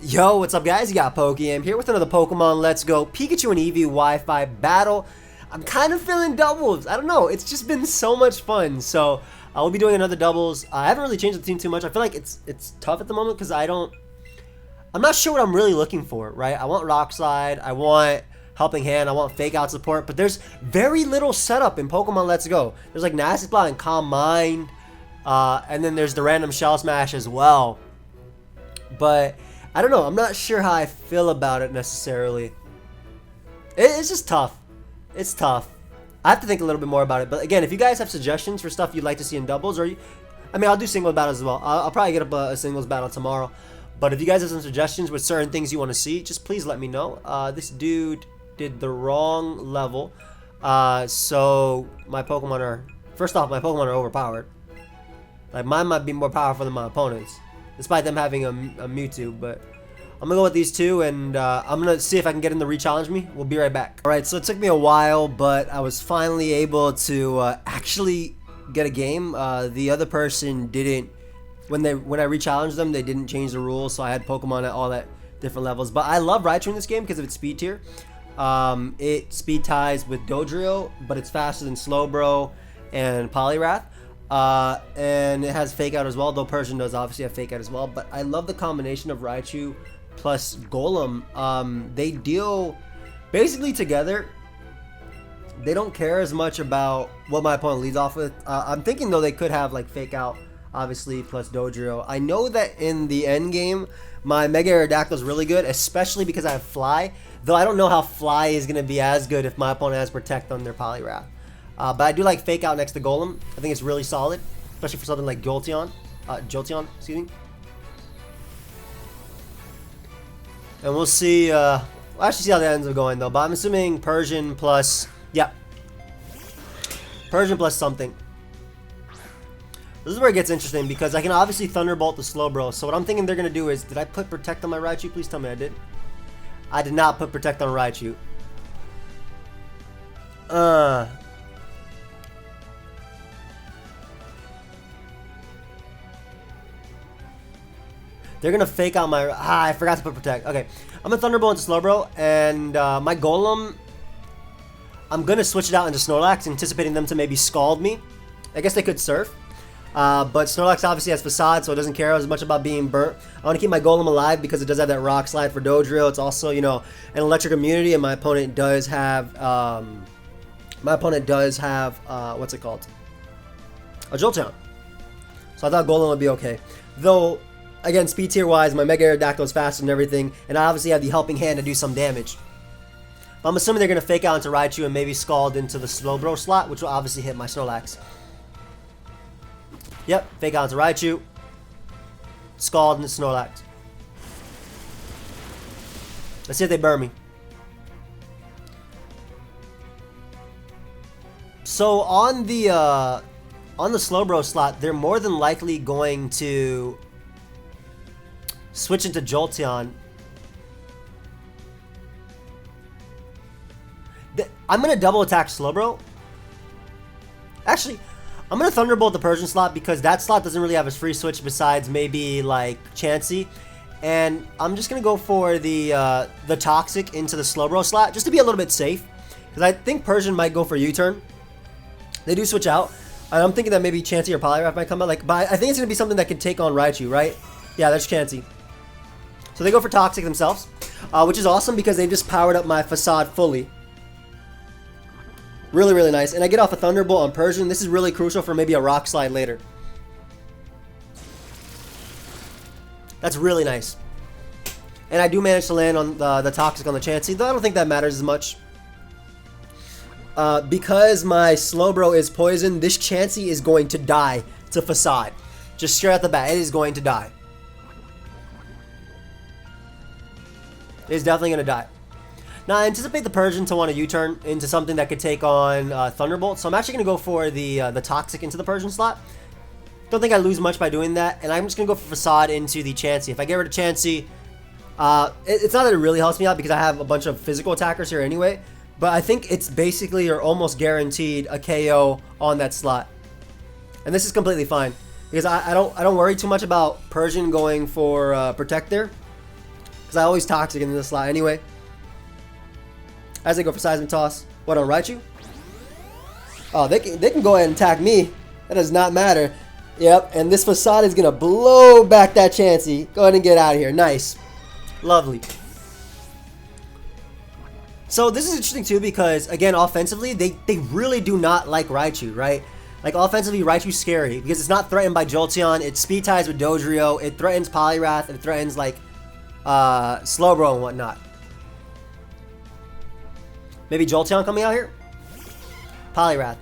Yo, what's up guys? You got pokeaimMD here with another Pokemon Let's Go Pikachu and Eevee Wi-Fi battle. I'm kind of feeling doubles. I don't know. It's just been so much fun. So I will be doing another doubles. I haven't really changed the team too much. I feel like it's tough at the moment because I'm not sure what I'm really looking for, right? I want Rock Slide. I want Helping Hand. I want Fake Out support. But there's very little setup in Pokemon Let's Go. There's like Nasty Plot and Calm Mind. And then there's the random Shell Smash as well. But I don't know. I'm not sure how I feel about it necessarily. It's just tough. It's tough. I have to think a little bit more about it. But again, if you guys have suggestions for stuff you'd like to see in doubles, I mean, I'll do singles battles as well. I'll probably get up a singles battle tomorrow. But if you guys have some suggestions with certain things you want to see, just please let me know. This dude did the wrong level. So my Pokemon are... First off, my Pokemon are overpowered. Like, mine might be more powerful than my opponent's, despite them having a Mewtwo. But I'm gonna go with these two, and I'm gonna see if I can get him to re-challenge me. We'll be right back. Alright, so it took me a while, but I was finally able to actually get a game. The other person didn't, when I re-challenged them, they didn't change the rules, so I had Pokemon at all at different levels. But I love Raichu in this game because of its speed tier. It speed ties with Dodrio, but it's faster than Slowbro and Poliwrath. And it has Fake Out as well, though Persian does obviously have Fake Out as well. But I love the combination of Raichu plus Golem. They deal basically together. They don't care as much about what my opponent leads off with. I'm thinking though they could have like Fake Out obviously plus Dodrio. I know that in the end game my Mega Aerodactyl is really good, especially because I have Fly, though I don't know how Fly is going to be as good if my opponent has Protect on their Poliwrath. But I do like Fake Out next to Golem. I think it's really solid, especially for something like Jolteon. Excuse me. And we'll see. We'll actually see how that ends up going though. But I'm assuming Persian plus, yeah, Persian plus something. This is where it gets interesting because I can obviously Thunderbolt the Slowbro. So what I'm thinking they're gonna do is, did I put Protect on my Raichu? Please tell me I did. I did not put Protect on Raichu. They're gonna Fake Out my... I forgot to put Protect. Okay, I'm gonna Thunderbolt into Slowbro, and my Golem, I'm gonna switch it out into Snorlax, anticipating them to maybe Scald me. I guess they could Surf, but Snorlax obviously has Facade, so it doesn't care as much about being burnt. I want to keep my Golem alive because it does have that Rock Slide for Dodrio. It's also, you know, an Electric Immunity, and my opponent does have what's it called? A Jolteon. So I thought Golem would be okay, though. Again, speed tier wise, my Mega Aerodactyl is faster than everything, and I obviously have the Helping Hand to do some damage. But I'm assuming they're going to Fake Out into Raichu and maybe Scald into the Slowbro slot, which will obviously hit my Snorlax. Yep, Fake Out into Raichu, Scald into Snorlax. Let's see if they burn me. So on the Slowbro slot, they're more than likely going to switch into Jolteon. I'm going to double attack Slowbro. Actually, I'm going to Thunderbolt the Persian slot because that slot doesn't really have a free switch besides maybe like Chansey. And I'm just going to go for the Toxic into the Slowbro slot just to be a little bit safe. Because I think Persian might go for U-turn. They do switch out. And I'm thinking that maybe Chansey or Poliwrath might come out. But I think it's going to be something that can take on Raichu, right? Yeah, that's Chansey. So they go for Toxic themselves, which is awesome because they just powered up my Facade fully. Really, really nice. And I get off a Thunderbolt on Persian. This is really crucial for maybe a Rock Slide later. That's really nice. And I do manage to land on the Toxic on the Chansey, though I don't think that matters as much. Because my Slowbro is poisoned, this Chansey is going to die to Facade. Just straight out the bat, it is going to die. It is definitely going to die. Now, I anticipate the Persian to want to U-turn into something that could take on Thunderbolt, so I'm actually going to go for the Toxic into the Persian slot. Don't think I lose much by doing that, and I'm just going to go for Facade into the Chansey. If I get rid of Chansey, it's not that it really helps me out because I have a bunch of physical attackers here anyway, but I think it's basically or almost guaranteed a KO on that slot. And this is completely fine because I don't worry too much about Persian going for Protect there, because I always Toxic in this slot anyway. As they go for Seismic Toss. What on Raichu? Oh, they can go ahead and attack me. That does not matter. Yep, and this Facade is gonna blow back that Chansey. Go ahead and get out of here. Nice. Lovely. So this is interesting too because, again, offensively, they really do not like Raichu, right? Like, offensively, Raichu's scary because it's not threatened by Jolteon. It speed ties with Dodrio. It threatens Poliwrath. It threatens, like, Slowbro and whatnot. Maybe Jolteon coming out here? Poliwrath.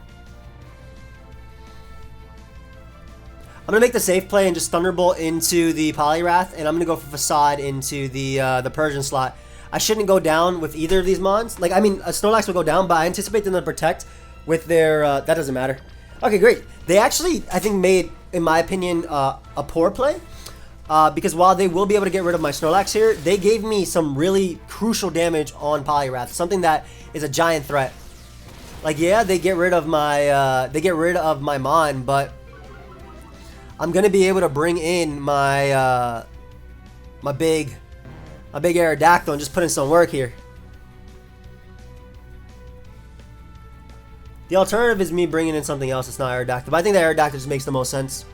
I'm going to make the safe play and just Thunderbolt into the Poliwrath, and I'm going to go for Facade into the Persian slot. I shouldn't go down with either of these mons. Like, I mean, Snorlax will go down, but I anticipate them to Protect with their... that doesn't matter. Okay, great. They actually, I think, made, in my opinion, a poor play. Because while they will be able to get rid of my Snorlax here, they gave me some really crucial damage on Poliwrath. Something that is a giant threat. Like, yeah, they get rid of my Mon, but I'm gonna be able to bring in my my big Aerodactyl and just put in some work here. The alternative is me bringing in something else that's not Aerodactyl, but I think the Aerodactyl just makes the most sense.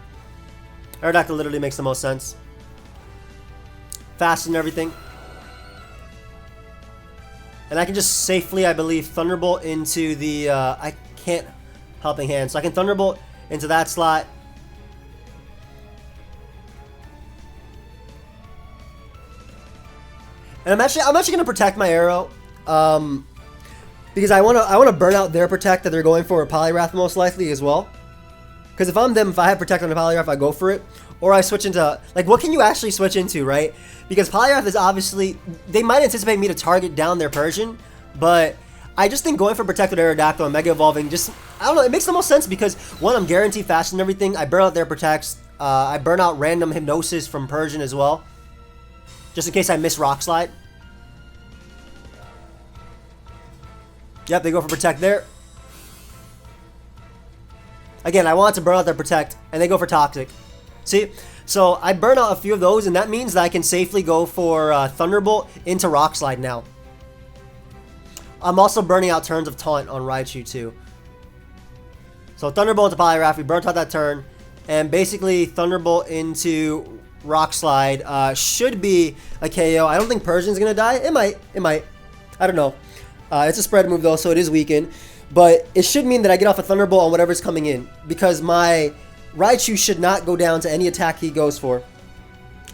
Aerodactyl literally makes the most sense. Fast and everything. And I can just safely, I believe, Thunderbolt into the... I can't Helping Hand. So I can Thunderbolt into that slot. And I'm actually going to protect my arrow. Because I want to burn out their Protect that they're going for a Poliwrath most likely as well. Because if I'm them, if I have Protect on a Poliwrath, I go for it. Or I switch into... Like, what can you actually switch into, right? Because Poliwrath is obviously... They might anticipate me to target down their Persian. But I just think going for Protect with Aerodactyl and Mega Evolving just... I don't know, it makes the most sense because, one, I'm guaranteed fast and everything. I burn out their Protects. I burn out random Hypnosis from Persian as well. Just in case I miss Rock Slide. Yep, they go for Protect there. Again, I want to burn out their Protect, and they go for Toxic. See? So I burn out a few of those, and that means that I can safely go for Thunderbolt into Rock Slide now. I'm also burning out turns of Taunt on Raichu too. So Thunderbolt into Poliwrath, we burnt out that turn, and basically Thunderbolt into Rock Slide should be a KO. I don't think Persian's going to die. It might. I don't know. It's a spread move though, so it is weakened. But it should mean that I get off a Thunderbolt on whatever's coming in. Because my Raichu should not go down to any attack he goes for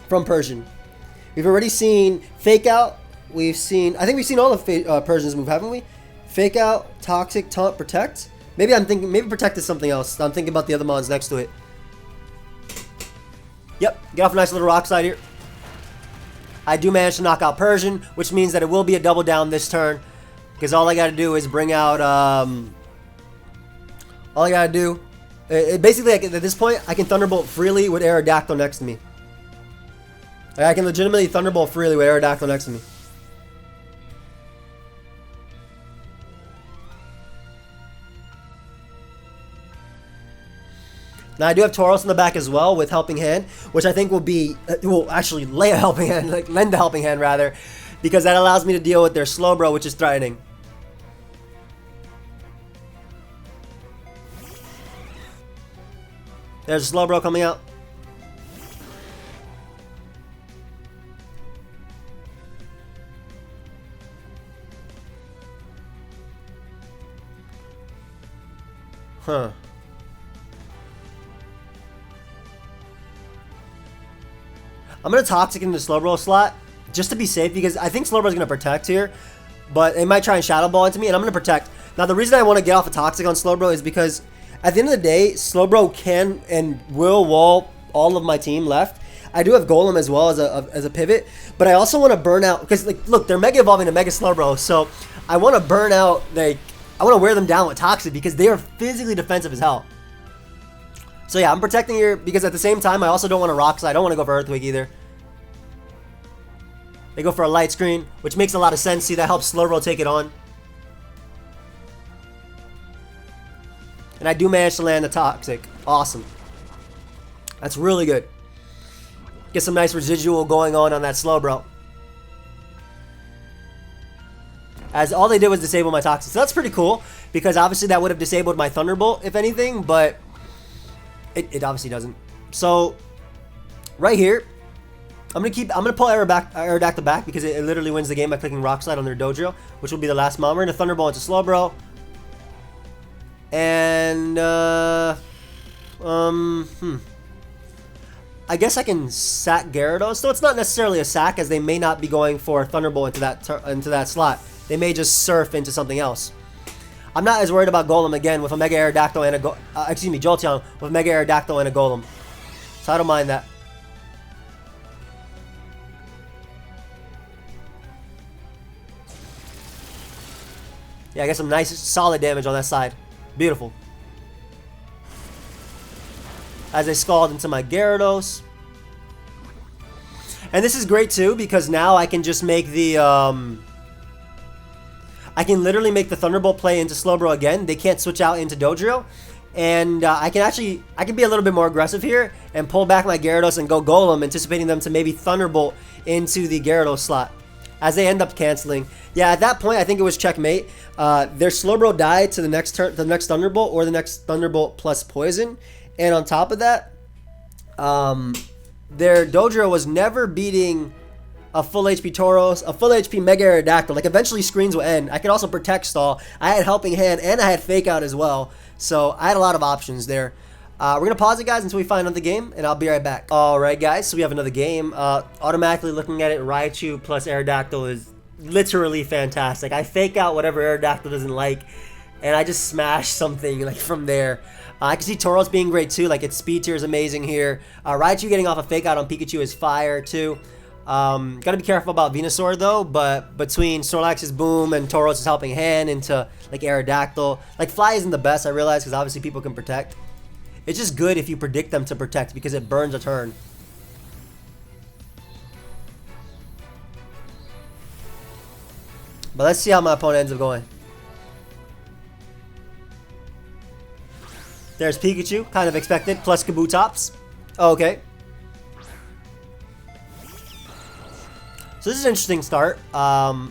from Persian. We've already seen Fake Out. I think we've seen all of Persian's move, haven't we? Fake Out, Toxic, Taunt, Protect. Maybe Protect is something else. I'm thinking about the other mons next to it. Yep, get off a nice little Rock Slide here. I do manage to knock out Persian, which means that it will be a double down this turn. Because all I gotta do is bring out, basically, at this point, I can Thunderbolt freely with Aerodactyl next to me. I can legitimately Thunderbolt freely with Aerodactyl next to me. Now, I do have Tauros in the back as well with Helping Hand, which I think will actually lay a Helping Hand, like lend a Helping Hand rather, because that allows me to deal with their Slowbro, which is threatening. There's a Slowbro coming out. Huh. I'm going to Toxic into the Slowbro slot just to be safe because I think Slowbro is going to Protect here. But they might try and Shadow Ball into me and I'm going to Protect. Now the reason I want to get off a Toxic on Slowbro is because at the end of the day, Slowbro can and will wall all of my team left. I do have Golem as well as a pivot. But I also want to burn out because like look, they're Mega Evolving to Mega Slowbro. So I want to burn out, like I want to wear them down with Toxic because they are physically defensive as hell. So yeah, I'm protecting here because at the same time, I also don't want to Rock Slide. I don't want to go for Earthquake either. They go for a Light Screen, which makes a lot of sense. See, that helps Slowbro take it on. And I do manage to land the Toxic. Awesome. That's really good. Get some nice residual going on that Slowbro. As all they did was disable my Toxic. So that's pretty cool, because obviously that would have disabled my Thunderbolt, if anything, but it obviously doesn't. So right here, I'm gonna pull Aerodactyl back because it literally wins the game by clicking Rock Slide on their Dojo, which will be the last mod. We're gonna Thunderbolt into Slowbro. And I guess I can sack Gyarados. So it's not necessarily a sack, as they may not be going for Thunderbolt into that slot. They may just surf into something else. I'm not as worried about Golem again with a Mega Aerodactyl and a Jolteon with Mega Aerodactyl and a Golem. So I don't mind that. Yeah, I get some nice solid damage on that side. Beautiful. As I Scald into my Gyarados. And this is great too, because now I can just make the I can literally make the Thunderbolt play into Slowbro again. They can't switch out into Dodrio. And I can be a little bit more aggressive here and pull back my Gyarados and go Golem, anticipating them to maybe Thunderbolt into the Gyarados slot, as they end up canceling. Yeah, at that point, I think it was checkmate. Their Slowbro died to the next turn, the next Thunderbolt, or the next Thunderbolt plus Poison. And on top of that, their Dodrio was never beating a full HP Tauros, a full HP Mega Aerodactyl. Like, eventually screens will end. I could also Protect Stall. I had Helping Hand, and I had Fake Out as well. So I had a lot of options there. We're going to pause it, guys, until we find another game, and I'll be right back. Alright, guys, so we have another game. Automatically looking at it, Raichu plus Aerodactyl is literally fantastic. I Fake Out whatever Aerodactyl doesn't like, and I just smash something like from there. I can see Tauros being great too. Like, its speed tier is amazing here. Raichu getting off a Fake Out on Pikachu is fire too. Gotta be careful about Venusaur though, but between Snorlax's Boom and Tauros' Helping Hand into like Aerodactyl, like Fly isn't the best, I realize, because obviously people can Protect. It's just good if you predict them to Protect because it burns a turn. But let's see how my opponent ends up going. There's Pikachu, kind of expected, plus Kabutops. Okay. So this is an interesting start. I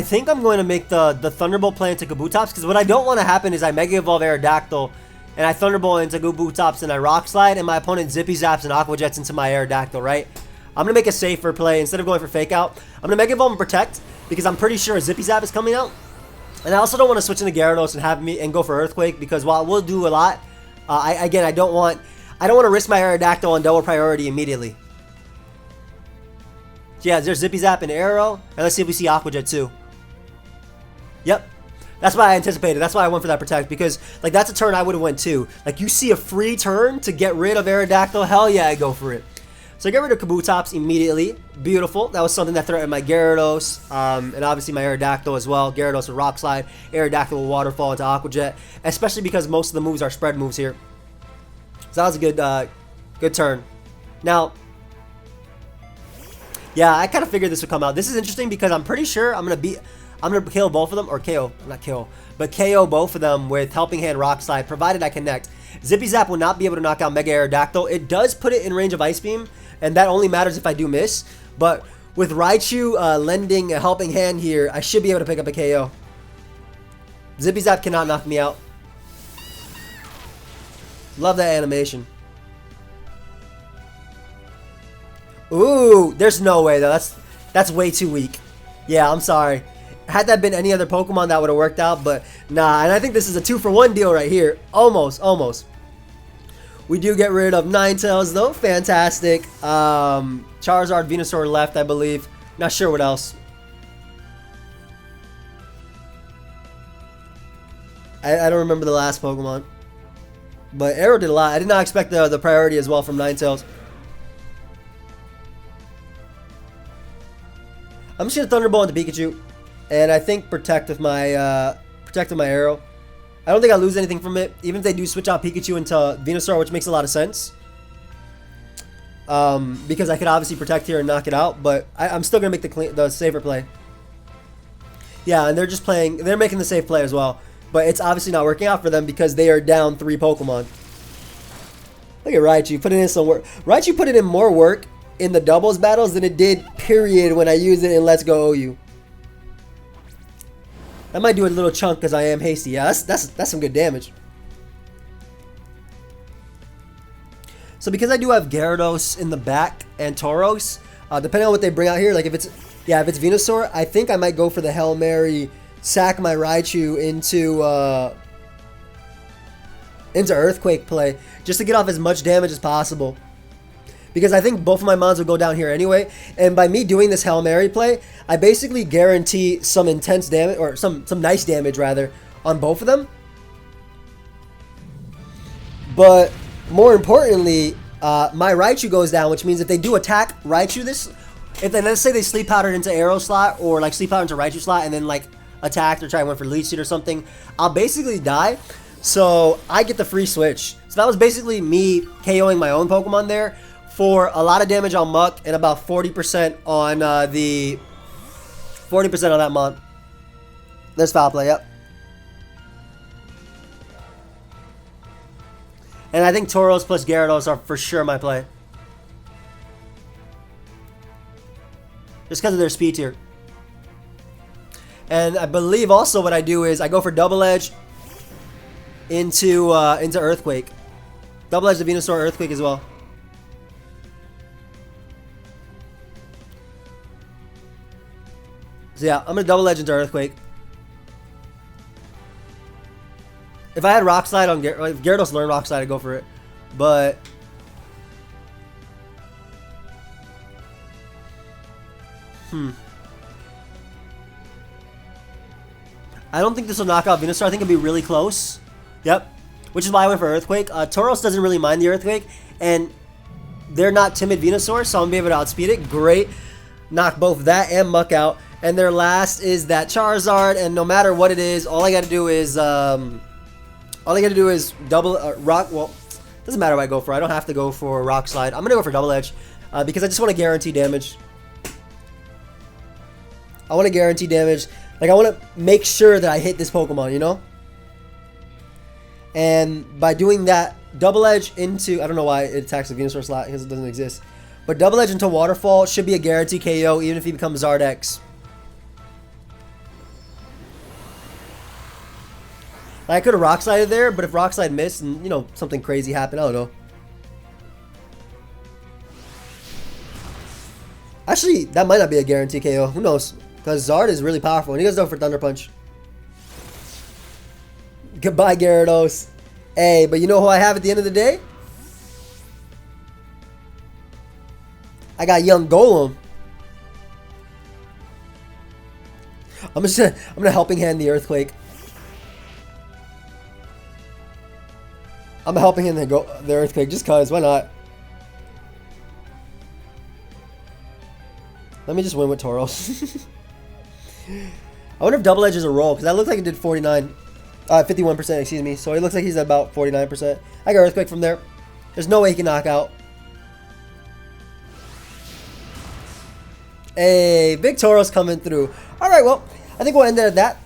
think I'm going to make the Thunderbolt play into Kabutops, because what I don't want to happen is I Mega Evolve Aerodactyl, and I Thunderbolt into Kabutops, and I Rock Slide, and my opponent Zippy Zaps and Aqua Jets into my Aerodactyl, right? I'm going to make a safer play. Instead of going for Fake Out, I'm going to Mega Evolve and Protect, because I'm pretty sure Zippy Zap is coming out. And I also don't want to switch into Gyarados and go for Earthquake, because while it will do a lot, I don't want to risk my Aerodactyl on double priority immediately. So yeah, there's Zippy Zap and Arrow, and let's see if we see Aqua Jet too. Yep. That's why I anticipated. That's why I went for that Protect, because like that's a turn I would have went too. Like, you see a free turn to get rid of Aerodactyl, hell yeah, I go for it. So I get rid of Kabutops immediately. Beautiful. That was something that threatened my Gyarados, and obviously my Aerodactyl as well. Gyarados with Rock Slide, Aerodactyl will Waterfall into Aqua Jet, especially because most of the moves are spread moves here. So that was a good turn. Now, yeah, I kind of figured this would come out. This is interesting because I'm pretty sure I'm gonna kill both of them, or KO, not kill, but KO both of them with Helping Hand, Rock Slide, provided I connect. Zippy Zap will not be able to knock out Mega Aerodactyl. It does put it in range of Ice Beam, and that only matters if I do miss. But with Raichu lending a Helping Hand here, I should be able to pick up a KO. Zippy Zap cannot knock me out. Love that animation. Ooh, there's no way though. That's way too weak. Yeah, I'm sorry. Had that been any other Pokemon, that would have worked out, but nah. And I think this is a 2-for-1 deal right here. Almost. We do get rid of Ninetales though. Fantastic. Charizard, Venusaur left, I believe. Not sure what else. I don't remember the last Pokemon. But Arrow did a lot. I did not expect the priority as well from Ninetales. I'm just gonna Thunderbolt into Pikachu, and I think Protect with my Arrow. I don't think I lose anything from it, even if they do switch out Pikachu into Venusaur, which makes a lot of sense. Because I could obviously Protect here and knock it out, but I'm still gonna make the safer play. Yeah, and they're just playing. They're making the safe play as well. But it's obviously not working out for them because they are down 3 Pokemon. Look at Raichu putting in some work. Raichu put in more work in the doubles battles than it did, period, when I used it in Let's Go OU. I might do a little chunk because I am hasty. Yeah, that's some good damage. So because I do have Gyarados in the back and Tauros, depending on what they bring out here, like if it's Venusaur, I think I might go for the Hail Mary, sack my Raichu into Earthquake play, just to get off as much damage as possible. Because I think both of my mons will go down here anyway, and by me doing this Hail Mary play, I basically guarantee some intense damage, or some nice damage rather, on both of them. But more importantly, my Raichu goes down, which means if they do attack Raichu if they, let's say they sleep powdered into Arrow slot, or like sleep powdered into Raichu slot, and then like attacked or try and went for Leech Seed or something, I'll basically die. So I get the free switch. So that was basically me KOing my own Pokemon there for a lot of damage on Muck and about 40% on the 40% on that Mon. There's foul play, yep. And I think Tauros plus Gyarados are for sure my play. Just because of their speed tier. And I believe also what I do is I go for Double Edge into Earthquake. Double Edge the Venusaur Earthquake as well. So yeah, I'm going to Double Edge into Earthquake. If I had Rock Slide on if Gyarados learned Rock Slide, I'd go for it. But I don't think this will knock out Venusaur. I think it'll be really close. Yep. Which is why I went for Earthquake. Tauros doesn't really mind the Earthquake, and they're not timid Venusaur, so I'm going to be able to outspeed it. Great. Knock both that and Muck out. And their last is that Charizard, and no matter what it is, all I got to do is double rock. Well, doesn't matter what I go for. I don't have to go for Rock Slide. I'm going to go for Double Edge because I just want to guarantee damage. I want to guarantee damage. Like, I want to make sure that I hit this Pokemon, you know? And by doing that, Double Edge into... I don't know why it attacks the Venusaur slot because it doesn't exist. But Double Edge into Waterfall should be a guarantee KO even if he becomes Zardex. I could have Rock Slided there, but if Rock Slide missed and, you know, something crazy happened, I don't know. Actually, that might not be a guarantee KO. Who knows? Because Zard is really powerful, and he goes down for Thunder Punch. Goodbye, Gyarados. Hey, but you know who I have at the end of the day? I got Young Golem. I'm gonna Helping Hand the Earthquake. I'm helping him the Earthquake just cause, why not? Let me just win with Tauros. I wonder if Double Edge is a roll, because that looks like it did 51%, excuse me. So it looks like he's at about 49%. I got Earthquake from there. There's no way he can knock out. Hey, big Tauros coming through. Alright, well, I think we'll end it at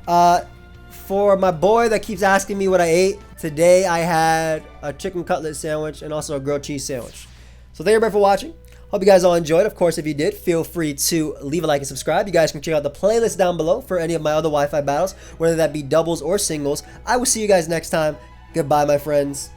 that. For my boy that keeps asking me what I ate, today I had a chicken cutlet sandwich and also a grilled cheese sandwich. So thank you everybody for watching. Hope you guys all enjoyed. Of course, if you did, feel free to leave a like and subscribe. You guys can check out the playlist down below for any of my other Wi-Fi battles, whether that be doubles or singles. I will see you guys next time. Goodbye, my friends.